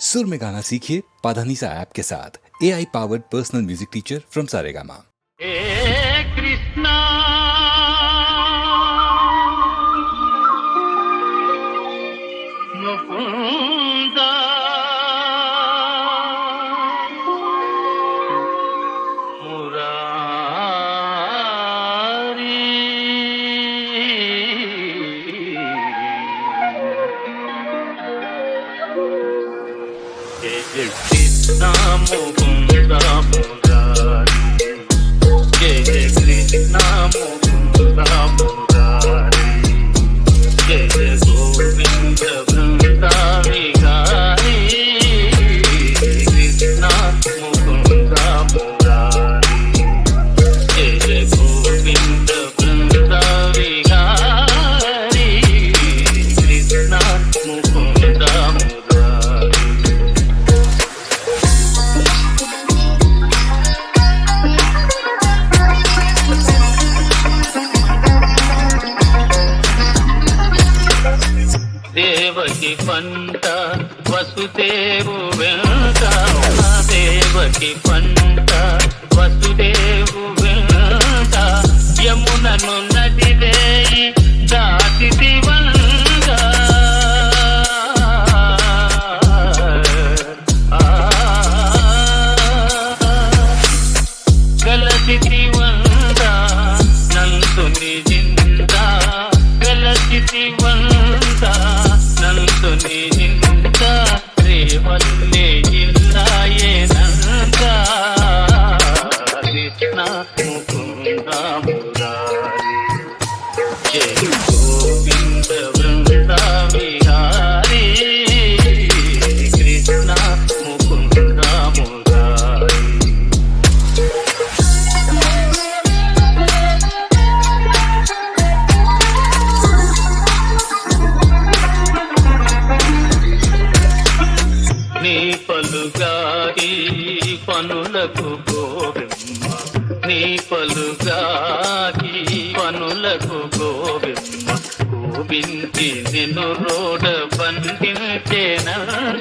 सुर में गाना सीखिए पाधानीसा ऐप के साथ। AI powered personal music teacher from Saregama. Krishna Mukunda Murari Krishna Mukunda Murari जय कृष्णा मुकुंदा मुरारी जय गोविंद वृंदा विहारी कृष्णा मुकुंदा मुरारी जय गोविंद वृंदा विहारी कृष्णा मुकुंदा मुरारी। దేవకి పంట వసుదేవు వెంట దేవకి పంట వసుదేవు వెంట యమునను నదివేయి దాటిది వంగ గలసిది వంద నందుని జింద గలసిది వంద నందుని జింద రేవల్లే జిల్లాయే నంద కృష్ణ ముకుంద మురారి జయ గోవింద వృంద విహారీ కృష్ణ ముకుంద మురారి। నీ పలుగారి పనులకు గోవిమ్మ నీ పలుగారి పనులకు గోవిమ్మ గోవించి నిన్ను రోడ బంధించేనంద